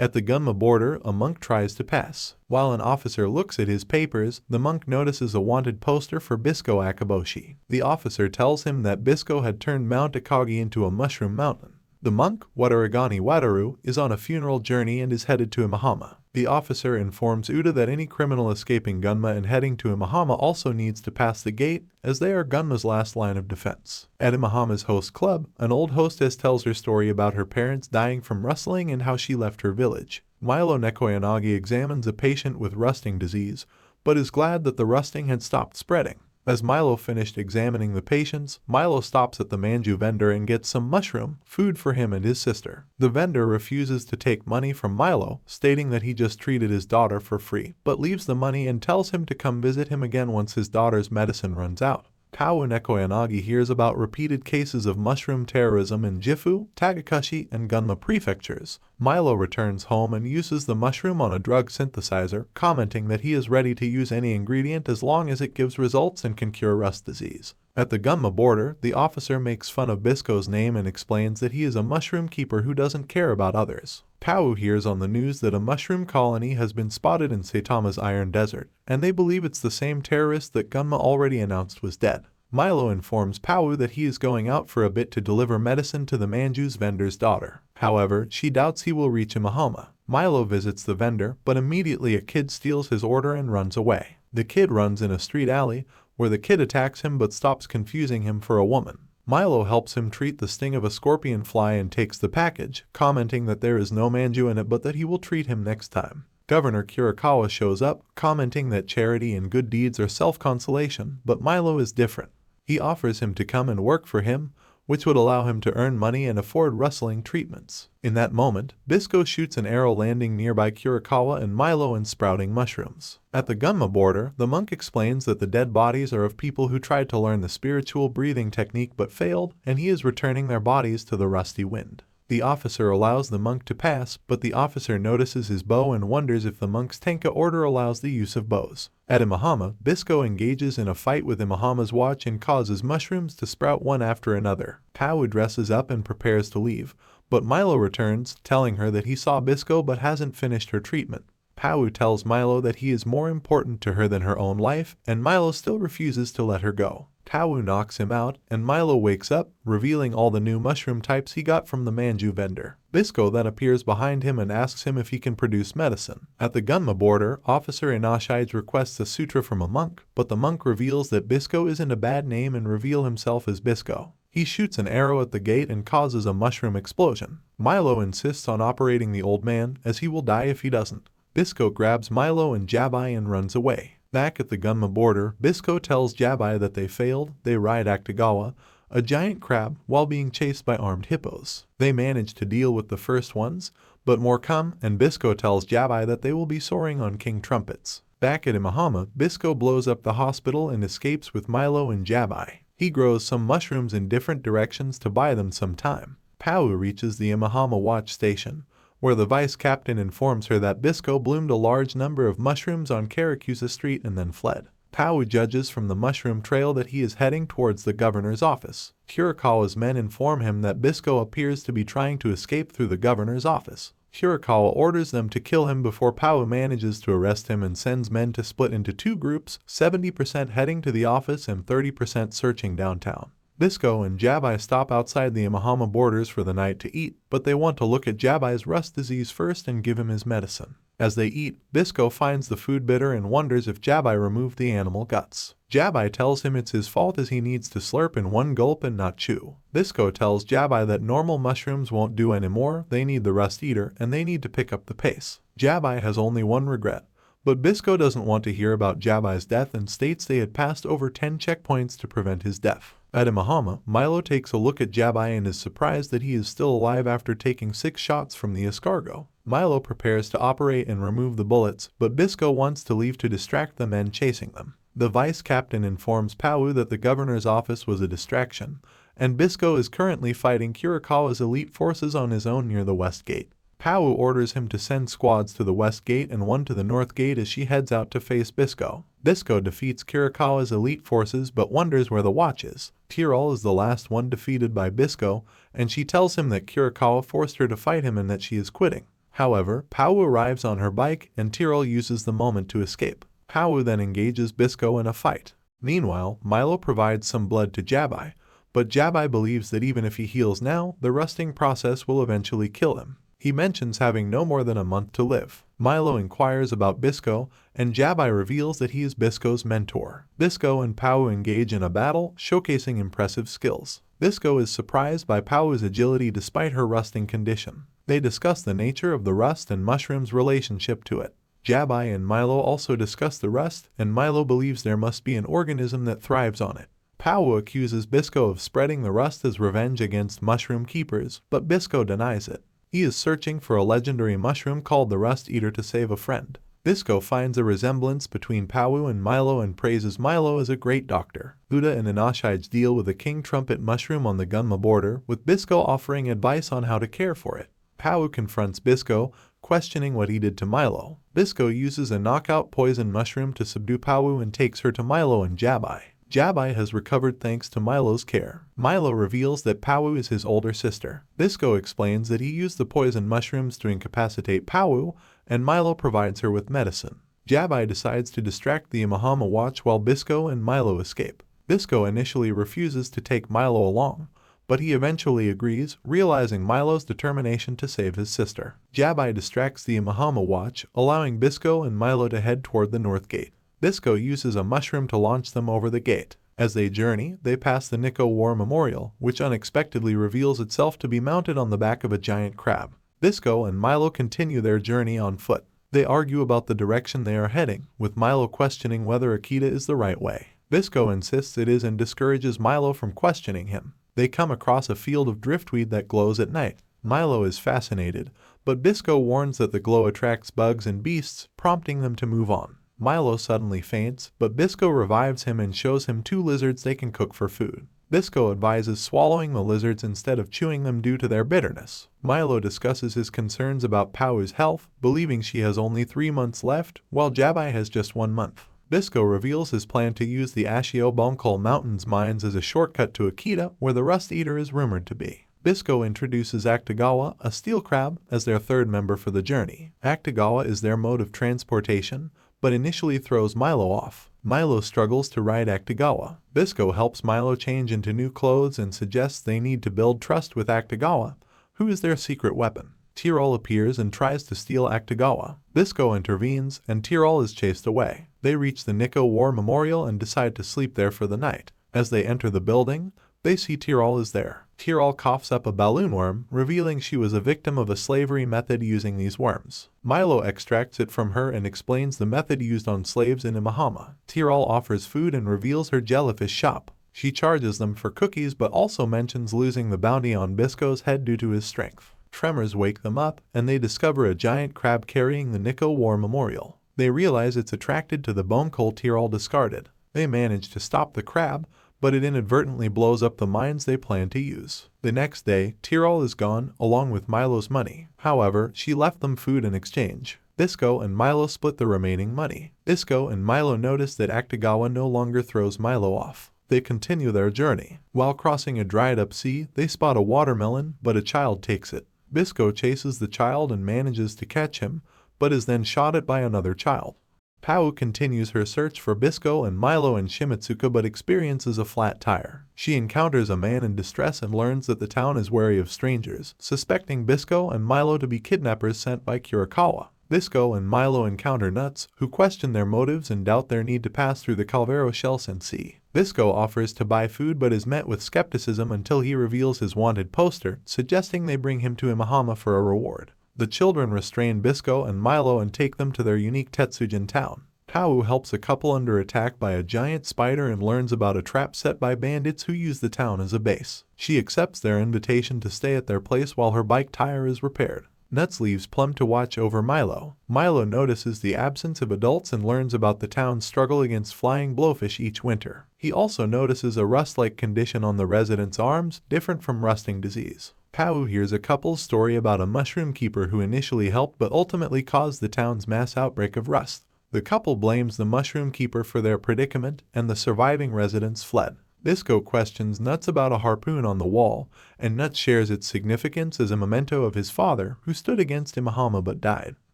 At the Gunma border, a monk tries to pass. While an officer looks at his papers, the monk notices a wanted poster for Bisco Akaboshi. The officer tells him that Bisco had turned Mount Akagi into a mushroom mountain. The monk, Wataragani Wataru, is on a funeral journey and is headed to Imahama. The officer informs Uda that any criminal escaping Gunma and heading to Imahama also needs to pass the gate, as they are Gunma's last line of defense. At Imahama's host club, an old hostess tells her story about her parents dying from rustling and how she left her village. Milo Nekoyanagi examines a patient with rusting disease, but is glad that the rusting had stopped spreading. As Milo finished examining the patients, Milo stops at the manju vendor and gets some mushroom food for him and his sister. The vendor refuses to take money from Milo, stating that he just treated his daughter for free, but leaves the money and tells him to come visit him again once his daughter's medicine runs out. Kawu Nekoyanagi hears about repeated cases of mushroom terrorism in Gifu, Tagakushi, and Gunma prefectures. Milo returns home and uses the mushroom on a drug synthesizer, commenting that he is ready to use any ingredient as long as it gives results and can cure rust disease. At the Gunma border, the officer makes fun of Bisco's name and explains that he is a mushroom keeper who doesn't care about others. Kawu hears on the news that a mushroom colony has been spotted in Saitama's Iron Desert, and they believe it's the same terrorist that Gunma already announced was dead. Milo informs Pawu that he is going out for a bit to deliver medicine to the Manju's vendor's daughter. However, she doubts he will reach Imahama. Milo visits the vendor, but immediately a kid steals his order and runs away. The kid runs in a street alley, where the kid attacks him but stops confusing him for a woman. Milo helps him treat the sting of a scorpion fly and takes the package, commenting that there is no manju in it but that he will treat him next time. Governor Kurikawa shows up, commenting that charity and good deeds are self-consolation, but Milo is different. He offers him to come and work for him, which would allow him to earn money and afford rustling treatments. In that moment, Bisco shoots an arrow landing nearby Kurikawa and Milo and sprouting mushrooms. At the Gunma border, the monk explains that the dead bodies are of people who tried to learn the spiritual breathing technique but failed, and he is returning their bodies to the rusty wind. The officer allows the monk to pass, but the officer notices his bow and wonders if the monk's Tenka order allows the use of bows. At Imahama, Bisco engages in a fight with Imahama's watch and causes mushrooms to sprout one after another. Kawu dresses up and prepares to leave, but Milo returns, telling her that he saw Bisco but hasn't finished her treatment. Pawu tells Milo that he is more important to her than her own life, and Milo still refuses to let her go. Kawu knocks him out, and Milo wakes up, revealing all the new mushroom types he got from the manju vendor. Bisco then appears behind him and asks him if he can produce medicine. At the Gunma border, Officer Inashide requests a sutra from a monk, but the monk reveals that Bisco isn't a bad name and reveal himself as Bisco. He shoots an arrow at the gate and causes a mushroom explosion. Milo insists on operating the old man, as he will die if he doesn't. Bisco grabs Milo and Jabai and runs away. Back at the Gunma border, Bisco tells Jabai that they failed. They ride Akutagawa, a giant crab, while being chased by armed hippos. They manage to deal with the first ones, but more come, and Bisco tells Jabai that they will be soaring on king trumpets. Back at Imahama, Bisco blows up the hospital and escapes with Milo and Jabai. He grows some mushrooms in different directions to buy them some time. Pawu reaches the Imahama watch station, where the vice captain informs her that Bisco bloomed a large number of mushrooms on Karakusa Street and then fled. Pawu judges from the mushroom trail that he is heading towards the governor's office. Kurikawa's men inform him that Bisco appears to be trying to escape through the governor's office. Kurikawa orders them to kill him before Pawu manages to arrest him and sends men to split into two groups, 70% heading to the office and 30% searching downtown. Bisco and Jabai stop outside the Imahama borders for the night to eat, but they want to look at Jabai's rust disease first and give him his medicine. As they eat, Bisco finds the food bitter and wonders if Jabai removed the animal guts. Jabai tells him it's his fault as he needs to slurp in one gulp and not chew. Bisco tells Jabai that normal mushrooms won't do anymore, they need the rust eater, and they need to pick up the pace. Jabai has only one regret, but Bisco doesn't want to hear about Jabai's death and states they had passed over 10 checkpoints to prevent his death. At Imahama, Milo takes a look at Jabai and is surprised that he is still alive after taking 6 shots from the escargot. Milo prepares to operate and remove the bullets, but Bisco wants to leave to distract the men chasing them. The vice captain informs Pawu that the governor's office was a distraction, and Bisco is currently fighting Kurikawa's elite forces on his own near the west gate. Pawu orders him to send squads to the west gate and one to the north gate as she heads out to face Bisco. Bisco defeats Kurikawa's elite forces but wonders where the watch is. Tirol is the last one defeated by Bisco, and she tells him that Kurikawa forced her to fight him and that she is quitting. However, Pau arrives on her bike and Tyrol uses the moment to escape. Pau then engages Bisco in a fight. Meanwhile, Milo provides some blood to Jabai, but Jabai believes that even if he heals now, the rusting process will eventually kill him. He mentions having no more than a month to live. Milo inquires about Bisco, and Jabai reveals that he is Bisco's mentor. Bisco and Pau engage in a battle, showcasing impressive skills. Bisco is surprised by Pau's agility despite her rusting condition. They discuss the nature of the rust and Mushroom's relationship to it. Jabai and Milo also discuss the rust, and Milo believes there must be an organism that thrives on it. Pau accuses Bisco of spreading the rust as revenge against mushroom keepers, but Bisco denies it. He is searching for a legendary mushroom called the Rust Eater to save a friend. Bisco finds a resemblance between Pau and Milo and praises Milo as a great doctor. Luda and Inashides deal with a king trumpet mushroom on the Gunma border, with Bisco offering advice on how to care for it. Pau confronts Bisco, questioning what he did to Milo. Bisco uses a knockout poison mushroom to subdue Pau and takes her to Milo and Jabai. Jabai has recovered thanks to Milo's care. Milo reveals that Pau is his older sister. Bisco explains that he used the poison mushrooms to incapacitate Pau, and Milo provides her with medicine. Jabai decides to distract the Imahama watch while Bisco and Milo escape. Bisco initially refuses to take Milo along, but he eventually agrees, realizing Milo's determination to save his sister. Jabai distracts the Imahama watch, allowing Bisco and Milo to head toward the north gate. Bisco uses a mushroom to launch them over the gate. As they journey, they pass the Nico War Memorial, which unexpectedly reveals itself to be mounted on the back of a giant crab. Bisco and Milo continue their journey on foot. They argue about the direction they are heading, with Milo questioning whether Akita is the right way. Bisco insists it is and discourages Milo from questioning him. They come across a field of driftweed that glows at night. Milo is fascinated, but Bisco warns that the glow attracts bugs and beasts, prompting them to move on. Milo suddenly faints, but Bisco revives him and shows him 2 lizards they can cook for food. Bisco advises swallowing the lizards instead of chewing them due to their bitterness. Milo discusses his concerns about Pau's health, believing she has only 3 months left, while Jabai has just 1 month. Bisco reveals his plan to use the Ashio Bonkol Mountains mines as a shortcut to Akita, where the Rust Eater is rumored to be. Bisco introduces Akutagawa, a steel crab, as their 3rd member for the journey. Akutagawa is their mode of transportation, but initially throws Milo off. Milo struggles to ride Akutagawa. Bisco helps Milo change into new clothes and suggests they need to build trust with Akutagawa, who is their secret weapon. Tyrol appears and tries to steal Akutagawa. Bisco intervenes, and Tyrol is chased away. They reach the Nico War Memorial and decide to sleep there for the night. As they enter the building, they see Tyrol is there. Tyrol coughs up a balloon worm, revealing she was a victim of a slavery method using these worms. Milo extracts it from her and explains the method used on slaves in Imahama. Tyrol offers food and reveals her jellyfish shop. She charges them for cookies but also mentions losing the bounty on Bisco's head due to his strength. Tremors wake them up, and they discover a giant crab carrying the Nico War Memorial. They realize it's attracted to the bone coal Tyrol discarded. They manage to stop the crab, but it inadvertently blows up the mines they plan to use. The next day, Tyrol is gone, along with Milo's money. However, she left them food in exchange. Bisco and Milo split the remaining money. Bisco and Milo notice that Akutagawa no longer throws Milo off. They continue their journey. While crossing a dried-up sea, they spot a watermelon, but a child takes it. Bisco chases the child and manages to catch him, but is then shot at by another child. Pau continues her search for Bisco and Milo in Shimitsuka but experiences a flat tire. She encounters a man in distress and learns that the town is wary of strangers, suspecting Bisco and Milo to be kidnappers sent by Kurikawa. Bisco and Milo encounter Nuts, who question their motives and doubt their need to pass through the Calvero Shelsen Sea. Bisco offers to buy food but is met with skepticism until he reveals his wanted poster, suggesting they bring him to Imahama for a reward. The children restrain Bisco and Milo and take them to their unique Tetsujin town. Pau helps a couple under attack by a giant spider and learns about a trap set by bandits who use the town as a base. She accepts their invitation to stay at their place while her bike tire is repaired. Nuts leaves Plum to watch over Milo. Milo notices the absence of adults and learns about the town's struggle against flying blowfish each winter. He also notices a rust-like condition on the residents' arms, different from rusting disease. Pau hears a couple's story about a mushroom keeper who initially helped but ultimately caused the town's mass outbreak of rust. The couple blames the mushroom keeper for their predicament, and the surviving residents fled. Bisco questions Nuts about a harpoon on the wall, and Nuts shares its significance as a memento of his father, who stood against Imahama but died.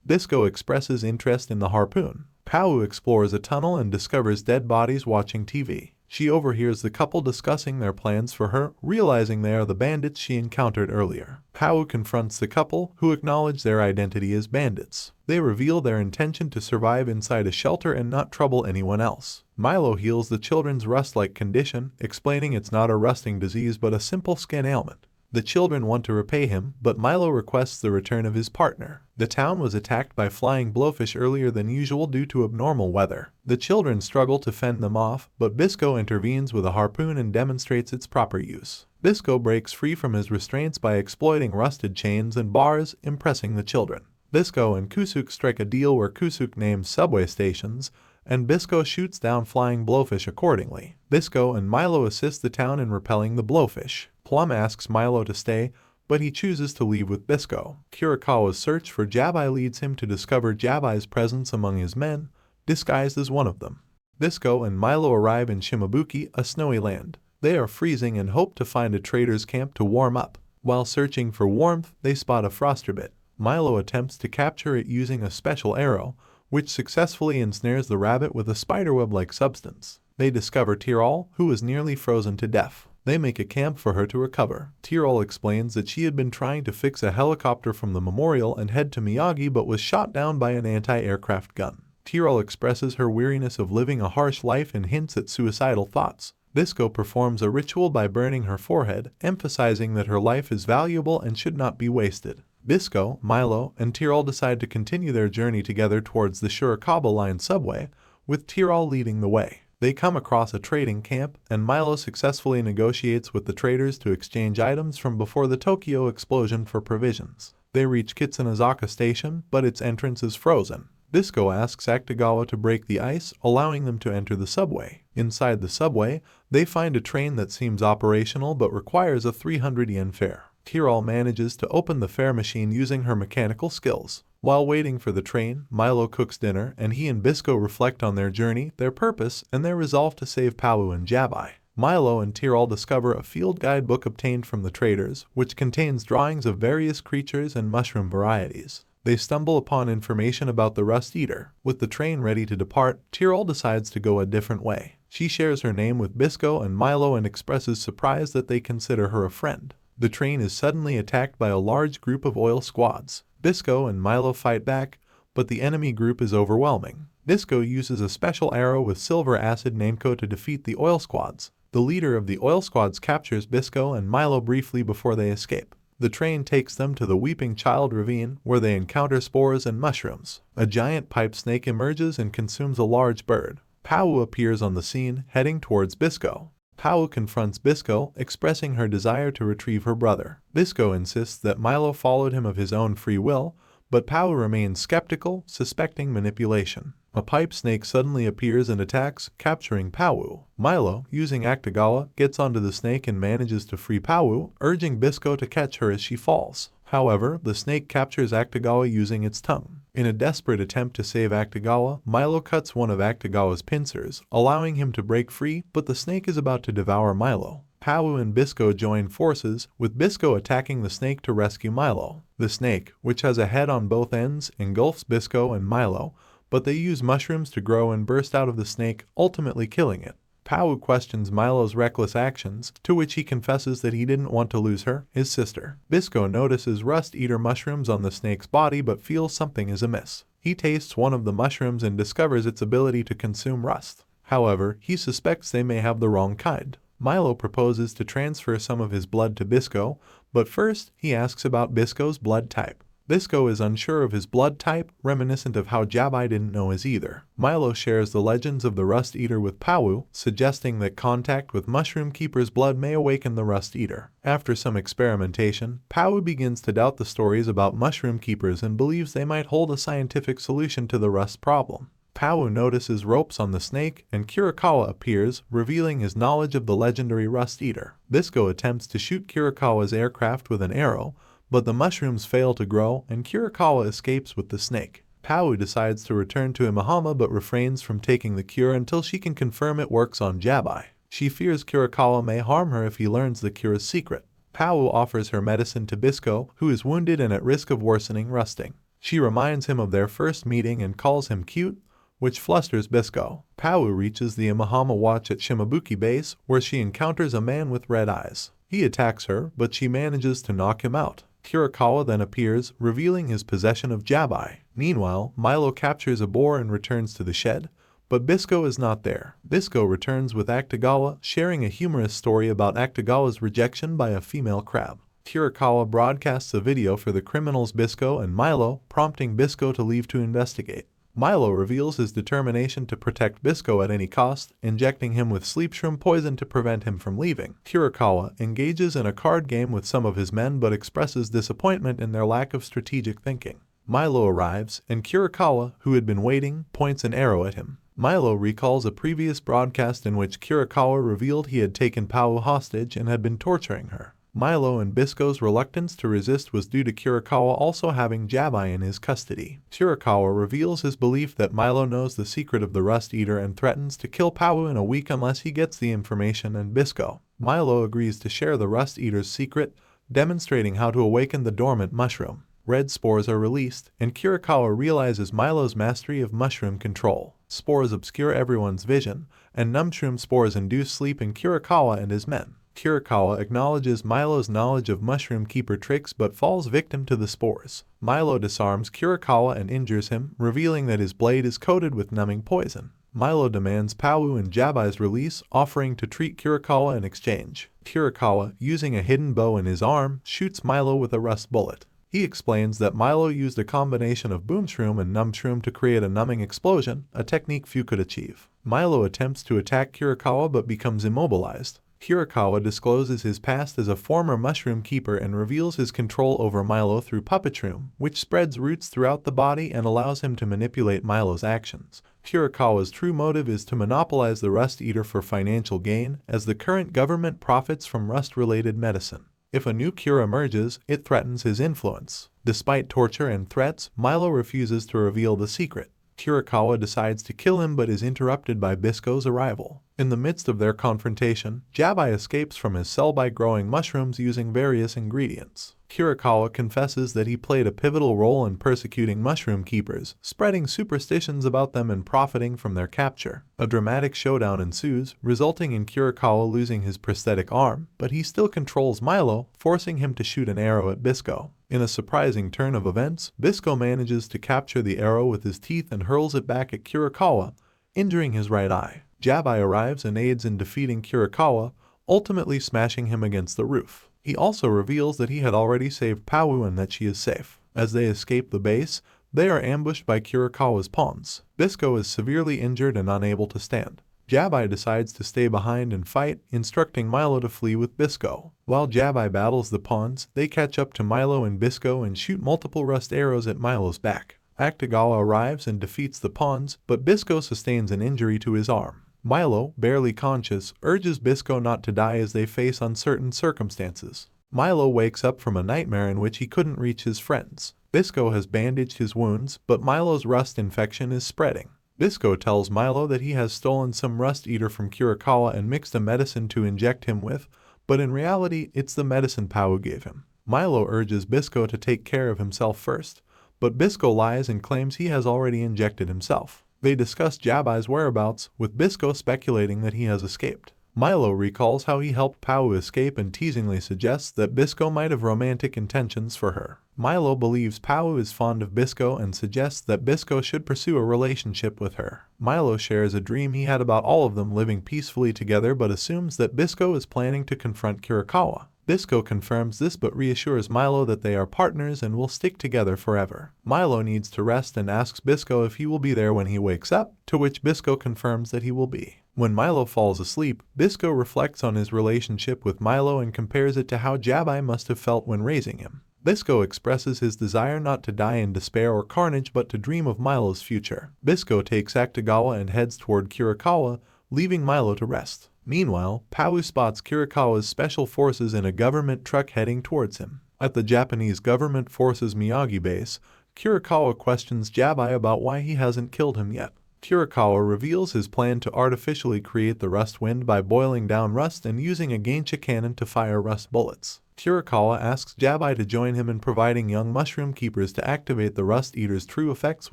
Bisco expresses interest in the harpoon. Pau explores a tunnel and discovers dead bodies watching TV. She overhears the couple discussing their plans for her, realizing they are the bandits she encountered earlier. Pau confronts the couple, who acknowledge their identity as bandits. They reveal their intention to survive inside a shelter and not trouble anyone else. Milo heals the children's rust-like condition, explaining it's not a rusting disease but a simple skin ailment. The children want to repay him, but Milo requests the return of his partner. The town was attacked by flying blowfish earlier than usual due to abnormal weather. The children struggle to fend them off, but Bisco intervenes with a harpoon and demonstrates its proper use. Bisco breaks free from his restraints by exploiting rusted chains and bars, impressing the children. Bisco and Kusuk strike a deal where Kusuk names subway stations, and Bisco shoots down flying blowfish accordingly. Bisco and Milo assist the town in repelling the blowfish. Plum asks Milo to stay, but he chooses to leave with Bisco. Kurikawa's search for Jabai leads him to discover Jabai's presence among his men, disguised as one of them. Bisco and Milo arrive in Shimabuki, a snowy land. They are freezing and hope to find a trader's camp to warm up. While searching for warmth, they spot a frosterbit. Milo attempts to capture it using a special arrow, which successfully ensnares the rabbit with a spiderweb-like substance. They discover Tyrol, who is nearly frozen to death. They make a camp for her to recover. Tyrol explains that she had been trying to fix a helicopter from the memorial and head to Miyagi but was shot down by an anti-aircraft gun. Tyrol expresses her weariness of living a harsh life and hints at suicidal thoughts. Bisco performs a ritual by burning her forehead, emphasizing that her life is valuable and should not be wasted. Bisco, Milo, and Tyrol decide to continue their journey together towards the Shirakawa Line subway, with Tyrol leading the way. They come across a trading camp, and Milo successfully negotiates with the traders to exchange items from before the Tokyo explosion for provisions. They reach Kitsunazaka Station, but its entrance is frozen. Bisco asks Akutagawa to break the ice, allowing them to enter the subway. Inside the subway, they find a train that seems operational but requires a 300 yen fare. Tyrol manages to open the fare machine using her mechanical skills. While waiting for the train, Milo cooks dinner, and he and Bisco reflect on their journey, their purpose, and their resolve to save Palu and Jabai. Milo and Tyrol discover a field guidebook obtained from the traders, which contains drawings of various creatures and mushroom varieties. They stumble upon information about the Rust Eater. With the train ready to depart, Tyrol decides to go a different way. She shares her name with Bisco and Milo and expresses surprise that they consider her a friend. The train is suddenly attacked by a large group of oil squads. Bisco and Milo fight back, but the enemy group is overwhelming. Bisco uses a special arrow with silver acid Namco to defeat the oil squads. The leader of the oil squads captures Bisco and Milo briefly before they escape. The train takes them to the Weeping Child Ravine, where they encounter spores and mushrooms. A giant pipe snake emerges and consumes a large bird. Pau appears on the scene, heading towards Bisco. Pau confronts Bisco, expressing her desire to retrieve her brother. Bisco insists that Milo followed him of his own free will, but Pau remains skeptical, suspecting manipulation. A pipe snake suddenly appears and attacks, capturing Pau. Milo, using Akutagawa, gets onto the snake and manages to free Pau, urging Bisco to catch her as she falls. However, the snake captures Akutagawa using its tongue. In a desperate attempt to save Akutagawa, Milo cuts one of Akutagawa's pincers, allowing him to break free, but the snake is about to devour Milo. Pau and Bisco join forces, with Bisco attacking the snake to rescue Milo. The snake, which has a head on both ends, engulfs Bisco and Milo, but they use mushrooms to grow and burst out of the snake, ultimately killing it. Pau questions Milo's reckless actions, to which he confesses that he didn't want to lose her, his sister. Bisco notices Rust Eater mushrooms on the snake's body but feels something is amiss. He tastes one of the mushrooms and discovers its ability to consume rust. However, he suspects they may have the wrong kind. Milo proposes to transfer some of his blood to Bisco, but first he asks about Bisco's blood type. Bisco is unsure of his blood type, reminiscent of how Jabai didn't know his either. Milo shares the legends of the Rust Eater with Pau, suggesting that contact with Mushroom Keeper's blood may awaken the Rust Eater. After some experimentation, Pau begins to doubt the stories about Mushroom Keepers and believes they might hold a scientific solution to the rust problem. Pau notices ropes on the snake, and Kurikawa appears, revealing his knowledge of the legendary Rust Eater. Bisco attempts to shoot Kurikawa's aircraft with an arrow, but the mushrooms fail to grow, and Kurikawa escapes with the snake. Pau decides to return to Imahama but refrains from taking the cure until she can confirm it works on Jabai. She fears Kurikawa may harm her if he learns the cure's secret. Pau offers her medicine to Bisco, who is wounded and at risk of worsening rusting. She reminds him of their first meeting and calls him cute, which flusters Bisco. Pau reaches the Imahama watch at Shimabuki base, where she encounters a man with red eyes. He attacks her, but she manages to knock him out. Kurikawa then appears, revealing his possession of Jabai. Meanwhile, Milo captures a boar and returns to the shed, but Bisco is not there. Bisco returns with Akutagawa, sharing a humorous story about Akutagawa's rejection by a female crab. Kurikawa broadcasts a video for the criminals Bisco and Milo, prompting Bisco to leave to investigate. Milo reveals his determination to protect Bisco at any cost, injecting him with sleep shroom poison to prevent him from leaving. Kurikawa engages in a card game with some of his men but expresses disappointment in their lack of strategic thinking. Milo arrives, and Kurikawa, who had been waiting, points an arrow at him. Milo recalls a previous broadcast in which Kurikawa revealed he had taken Pau hostage and had been torturing her. Milo and Bisco's reluctance to resist was due to Kurikawa also having Jabai in his custody. Kurikawa reveals his belief that Milo knows the secret of the Rust Eater and threatens to kill Pau in a week unless he gets the information and Bisco. Milo agrees to share the Rust Eater's secret, demonstrating how to awaken the dormant mushroom. Red spores are released, and Kurikawa realizes Milo's mastery of mushroom control. Spores obscure everyone's vision, and Numshroom spores induce sleep in Kurikawa and his men. Kurikawa acknowledges Milo's knowledge of mushroom keeper tricks but falls victim to the spores. Milo disarms Kurikawa and injures him, revealing that his blade is coated with numbing poison. Milo demands Pau and Jabai's release, offering to treat Kurikawa in exchange. Kurikawa, using a hidden bow in his arm, shoots Milo with a rust bullet. He explains that Milo used a combination of Boomshroom and Numbshroom to create a numbing explosion, a technique few could achieve. Milo attempts to attack Kurikawa but becomes immobilized. Kurikawa discloses his past as a former mushroom keeper and reveals his control over Milo through Puppetshroom, which spreads roots throughout the body and allows him to manipulate Milo's actions. Kurikawa's true motive is to monopolize the Rust Eater for financial gain, as the current government profits from rust-related medicine. If a new cure emerges, it threatens his influence. Despite torture and threats, Milo refuses to reveal the secret. Kurikawa decides to kill him but is interrupted by Bisco's arrival. In the midst of their confrontation, Jabai escapes from his cell by growing mushrooms using various ingredients. Kurikawa confesses that he played a pivotal role in persecuting mushroom keepers, spreading superstitions about them and profiting from their capture. A dramatic showdown ensues, resulting in Kurikawa losing his prosthetic arm, but he still controls Milo, forcing him to shoot an arrow at Bisco. In a surprising turn of events, Bisco manages to capture the arrow with his teeth and hurls it back at Kurikawa, injuring his right eye. Jabai arrives and aids in defeating Kurikawa, ultimately smashing him against the roof. He also reveals that he had already saved Pau and that she is safe. As they escape the base, they are ambushed by Kurikawa's pawns. Bisco is severely injured and unable to stand. Jabai decides to stay behind and fight, instructing Milo to flee with Bisco. While Jabai battles the pawns, they catch up to Milo and Bisco and shoot multiple rust arrows at Milo's back. Akutagawa arrives and defeats the pawns, but Bisco sustains an injury to his arm. Milo, barely conscious, urges Bisco not to die as they face uncertain circumstances. Milo wakes up from a nightmare in which he couldn't reach his friends. Bisco has bandaged his wounds, but Milo's rust infection is spreading. Bisco tells Milo that he has stolen some Rust Eater from Kurikawa and mixed a medicine to inject him with, but in reality it's the medicine Pau gave him. Milo urges Bisco to take care of himself first, but Bisco lies and claims he has already injected himself. They discuss Jabai's whereabouts, with Bisco speculating that he has escaped. Milo recalls how he helped Pau escape and teasingly suggests that Bisco might have romantic intentions for her. Milo believes Pau is fond of Bisco and suggests that Bisco should pursue a relationship with her. Milo shares a dream he had about all of them living peacefully together but assumes that Bisco is planning to confront Kurikawa. Bisco confirms this but reassures Milo that they are partners and will stick together forever. Milo needs to rest and asks Bisco if he will be there when he wakes up, to which Bisco confirms that he will be. When Milo falls asleep, Bisco reflects on his relationship with Milo and compares it to how Jabai must have felt when raising him. Bisco expresses his desire not to die in despair or carnage but to dream of Milo's future. Bisco takes Akutagawa and heads toward Kurikawa, leaving Milo to rest. Meanwhile, Pau spots Kurikawa's special forces in a government truck heading towards him. At the Japanese government forces Miyagi base, Kurikawa questions Jabai about why he hasn't killed him yet. Kirikawa reveals his plan to artificially create the rust wind by boiling down rust and using a gaincha cannon to fire rust bullets. Kirikawa asks Jabai to join him in providing young mushroom keepers to activate the rust eater's true effects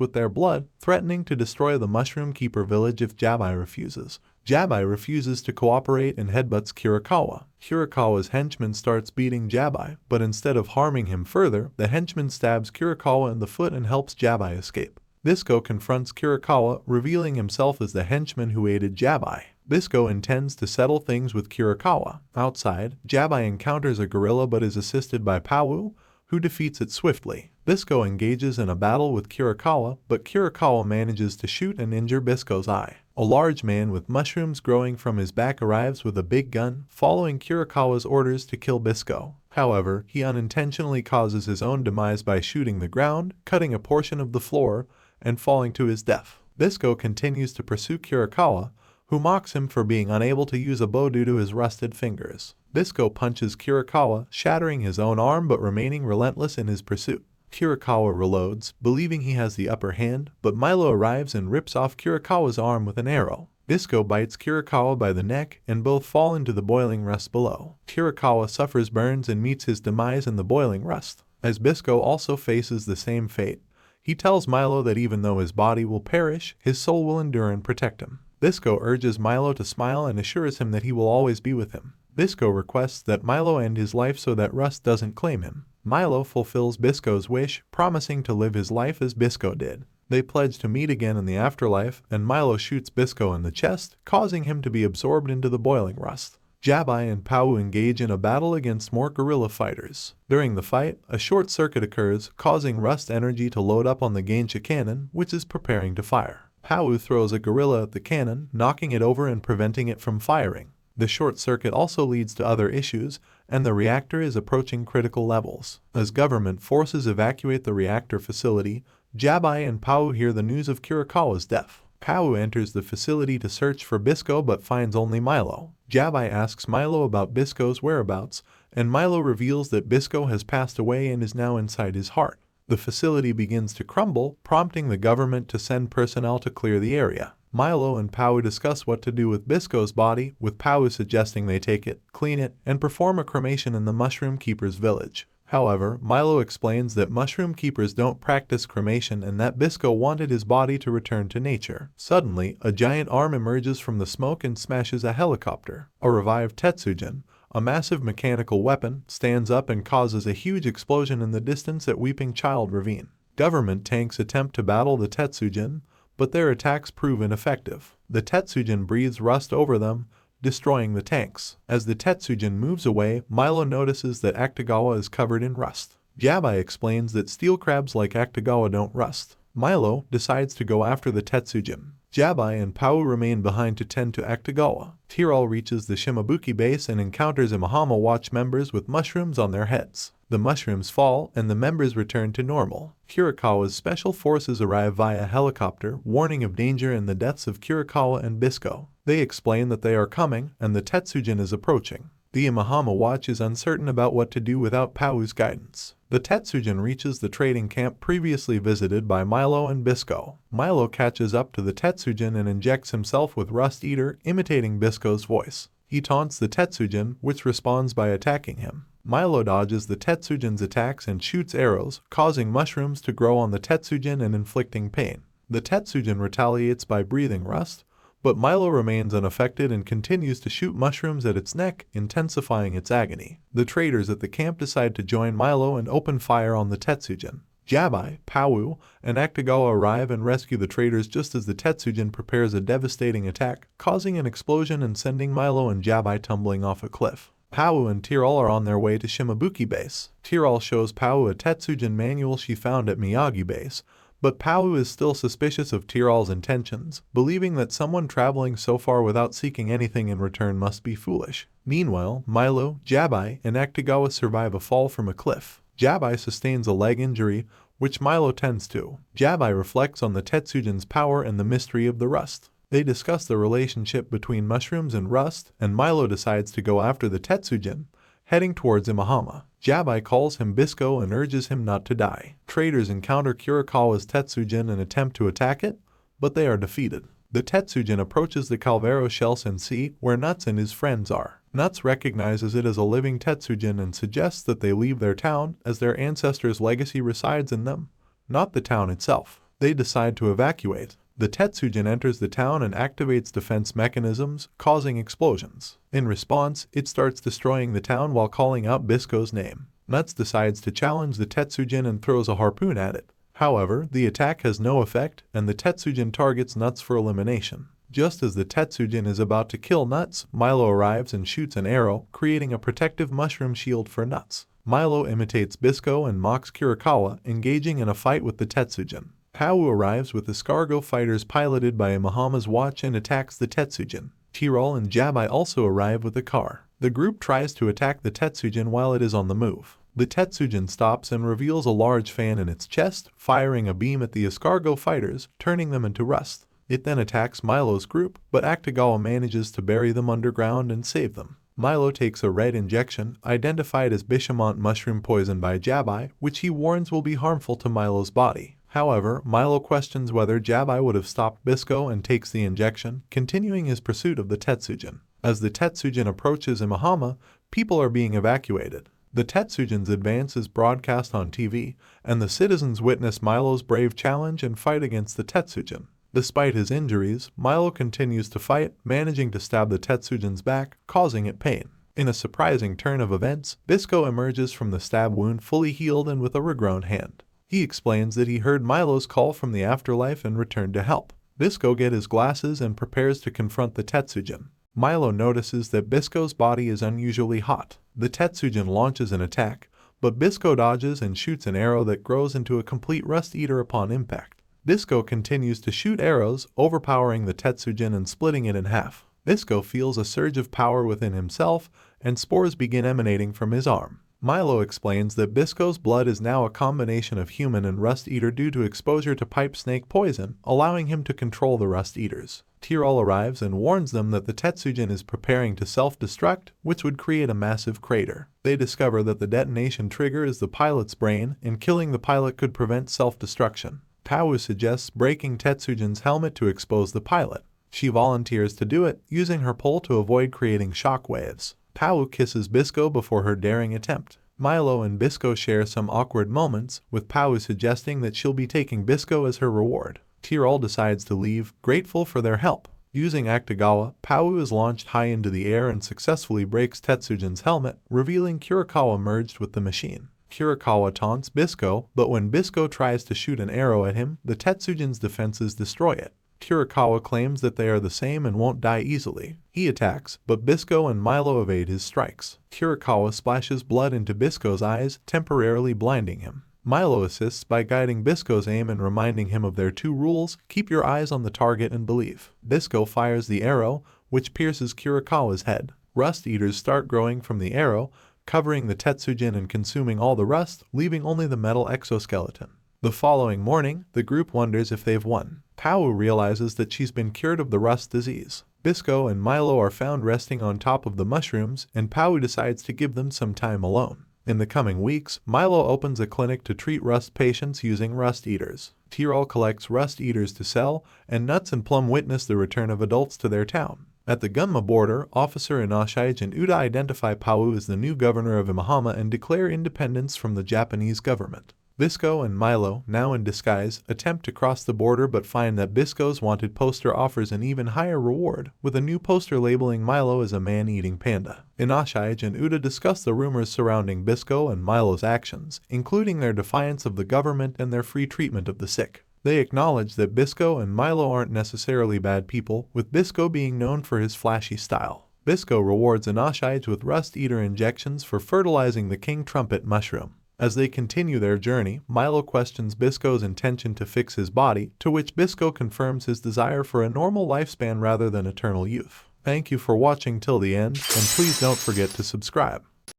with their blood, threatening to destroy the mushroom keeper village if Jabai refuses. Jabai refuses to cooperate and headbutts Kirikawa. Kirikawa's henchman starts beating Jabai, but instead of harming him further, the henchman stabs Kirikawa in the foot and helps Jabai escape. Bisco confronts Kirikawa, revealing himself as the henchman who aided Jabai. Bisco intends to settle things with Kirikawa. Outside, Jabai encounters a gorilla but is assisted by Pawu, who defeats it swiftly. Bisco engages in a battle with Kirikawa, but Kirikawa manages to shoot and injure Bisco's eye. A large man with mushrooms growing from his back arrives with a big gun, following Kirikawa's orders to kill Bisco. However, he unintentionally causes his own demise by shooting the ground, cutting a portion of the floor, and falling to his death. Bisco continues to pursue Kirikawa, who mocks him for being unable to use a bow due to his rusted fingers. Bisco punches Kirikawa, shattering his own arm but remaining relentless in his pursuit. Kirikawa reloads, believing he has the upper hand, but Milo arrives and rips off Kirikawa's arm with an arrow. Bisco bites Kirikawa by the neck, and both fall into the boiling rust below. Kirikawa suffers burns and meets his demise in the boiling rust. As Bisco also faces the same fate, he tells Milo that even though his body will perish, his soul will endure and protect him. Bisco urges Milo to smile and assures him that he will always be with him. Bisco requests that Milo end his life so that rust doesn't claim him. Milo fulfills Bisco's wish, promising to live his life as Bisco did. They pledge to meet again in the afterlife, and Milo shoots Bisco in the chest, causing him to be absorbed into the boiling rust. Jabai and Pawu engage in a battle against more guerrilla fighters. During the fight, a short circuit occurs, causing rust energy to load up on the gaincha cannon, which is preparing to fire. Pawu throws a gorilla at the cannon, knocking it over and preventing it from firing. The short circuit also leads to other issues, and the reactor is approaching critical levels. As government forces evacuate the reactor facility, Jabai and Pawu hear the news of Kirikawa's death. Pawu enters the facility to search for Bisco but finds only Milo. Jabai asks Milo about Bisco's whereabouts, and Milo reveals that Bisco has passed away and is now inside his heart. The facility begins to crumble, prompting the government to send personnel to clear the area. Milo and Pawu discuss what to do with Bisco's body, with Pawu suggesting they take it, clean it, and perform a cremation in the Mushroom Keeper's village. However, Milo explains that Mushroom Keepers don't practice cremation and that Bisco wanted his body to return to nature. Suddenly, a giant arm emerges from the smoke and smashes a helicopter. A revived Tetsujin, a massive mechanical weapon, stands up and causes a huge explosion in the distance at Weeping Child Ravine. Government tanks attempt to battle the Tetsujin, but their attacks prove ineffective. The Tetsujin breathes rust over them, destroying the tanks. As the Tetsujin moves away, Milo notices that Akutagawa is covered in rust. Jabai explains that steel crabs like Akutagawa don't rust. Milo decides to go after the Tetsujin. Jabai and Pawu remain behind to tend to Akutagawa. Tyrol reaches the Shimabuki base and encounters Imahama Watch members with mushrooms on their heads. The mushrooms fall, and the members return to normal. Kirikawa's special forces arrive via helicopter, warning of danger and the deaths of Kirikawa and Bisco. They explain that they are coming, and the Tetsujin is approaching. The Imahama Watch is uncertain about what to do without Pawu's guidance. The Tetsujin reaches the trading camp previously visited by Milo and Bisco. Milo catches up to the Tetsujin and injects himself with Rust Eater, imitating Bisco's voice. He taunts the Tetsujin, which responds by attacking him. Milo dodges the Tetsujin's attacks and shoots arrows, causing mushrooms to grow on the Tetsujin and inflicting pain. The Tetsujin retaliates by breathing rust, but Milo remains unaffected and continues to shoot mushrooms at its neck, intensifying its agony. The traders at the camp decide to join Milo and open fire on the Tetsujin. Jabai, Pawu, and Akutagawa arrive and rescue the traders just as the Tetsujin prepares a devastating attack, causing an explosion and sending Milo and Jabai tumbling off a cliff. Pawu and Tyrol are on their way to Shimabuki base. Tyrol shows Pawu a Tetsujin manual she found at Miyagi base, but Pawu is still suspicious of Tyrol's intentions, believing that someone traveling so far without seeking anything in return must be foolish. Meanwhile, Milo, Jabai, and Akutagawa survive a fall from a cliff. Jabai sustains a leg injury, which Milo tends to. Jabai reflects on the Tetsujin's power and the mystery of the rust. They discuss the relationship between mushrooms and rust, and Milo decides to go after the Tetsujin, heading towards Imahama. Jabai calls him Bisco and urges him not to die. Traders encounter Kirikawa's Tetsujin and attempt to attack it, but they are defeated. The Tetsujin approaches the Calvero shell sensei where Nuts and his friends are. Nuts recognizes it as a living Tetsujin and suggests that they leave their town as their ancestors' legacy resides in them, not the town itself. They decide to evacuate. The Tetsujin enters the town and activates defense mechanisms, causing explosions. In response, it starts destroying the town while calling out Bisco's name. Nuts decides to challenge the Tetsujin and throws a harpoon at it. However, the attack has no effect, and the Tetsujin targets Nuts for elimination. Just as the Tetsujin is about to kill Nuts, Milo arrives and shoots an arrow, creating a protective mushroom shield for Nuts. Milo imitates Bisco and mocks Kirikawa, engaging in a fight with the Tetsujin. Pau arrives with escargot fighters piloted by Mahama's watch and attacks the Tetsujin. Tirol and Jabai also arrive with a car. The group tries to attack the Tetsujin while it is on the move. The Tetsujin stops and reveals a large fan in its chest, firing a beam at the escargot fighters, turning them into rust. It then attacks Milo's group, but Akutagawa manages to bury them underground and save them. Milo takes a red injection, identified as Bishamont mushroom poison by Jabai, which he warns will be harmful to Milo's body. However, Milo questions whether Jabai would have stopped Bisco and takes the injection, continuing his pursuit of the Tetsujin. As the Tetsujin approaches Imahama, people are being evacuated. The Tetsujin's advance is broadcast on TV, and the citizens witness Milo's brave challenge and fight against the Tetsujin. Despite his injuries, Milo continues to fight, managing to stab the Tetsujin's back, causing it pain. In a surprising turn of events, Bisco emerges from the stab wound fully healed and with a regrown hand. He explains that he heard Milo's call from the afterlife and returned to help. Bisco gets his glasses and prepares to confront the Tetsujin. Milo notices that Bisco's body is unusually hot. The Tetsujin launches an attack, but Bisco dodges and shoots an arrow that grows into a complete rust eater upon impact. Bisco continues to shoot arrows, overpowering the Tetsujin and splitting it in half. Bisco feels a surge of power within himself, and spores begin emanating from his arm. Milo explains that Bisco's blood is now a combination of human and rust eater due to exposure to pipe snake poison, allowing him to control the rust eaters. Tirol arrives and warns them that the Tetsujin is preparing to self-destruct, which would create a massive crater. They discover that the detonation trigger is the pilot's brain, and killing the pilot could prevent self-destruction. Pau suggests breaking Tetsujin's helmet to expose the pilot. She volunteers to do it, using her pole to avoid creating shock waves. Pau kisses Bisco before her daring attempt. Milo and Bisco share some awkward moments, with Pau suggesting that she'll be taking Bisco as her reward. Tirol decides to leave, grateful for their help. Using Akutagawa, Pau is launched high into the air and successfully breaks Tetsujin's helmet, revealing Kirikawa merged with the machine. Kirikawa taunts Bisco, but when Bisco tries to shoot an arrow at him, the Tetsujin's defenses destroy it. Kirikawa claims that they are the same and won't die easily. He attacks, but Bisco and Milo evade his strikes. Kirikawa splashes blood into Bisco's eyes, temporarily blinding him. Milo assists by guiding Bisco's aim and reminding him of their two rules: keep your eyes on the target and believe. Bisco fires the arrow, which pierces Kirikawa's head. Rust eaters start growing from the arrow, covering the Tetsujin and consuming all the rust, leaving only the metal exoskeleton. The following morning, the group wonders if they've won. Pau realizes that she's been cured of the rust disease. Bisco and Milo are found resting on top of the mushrooms, and Pau decides to give them some time alone. In the coming weeks, Milo opens a clinic to treat rust patients using rust eaters. Tirol collects rust eaters to sell, and Nuts and Plum witness the return of adults to their town. At the Gunma border, Officer Inashige and Uda identify Pau as the new governor of Imahama and declare independence from the Japanese government. Bisco and Milo, now in disguise, attempt to cross the border but find that Bisco's wanted poster offers an even higher reward, with a new poster labeling Milo as a man-eating panda. Inashige and Uda discuss the rumors surrounding Bisco and Milo's actions, including their defiance of the government and their free treatment of the sick. They acknowledge that Bisco and Milo aren't necessarily bad people, with Bisco being known for his flashy style. Bisco rewards Inashige with rust eater injections for fertilizing the king trumpet mushroom. As they continue their journey, Milo questions Bisco's intention to fix his body, to which Bisco confirms his desire for a normal lifespan rather than eternal youth. Thank you for watching till the end, and please don't forget to subscribe.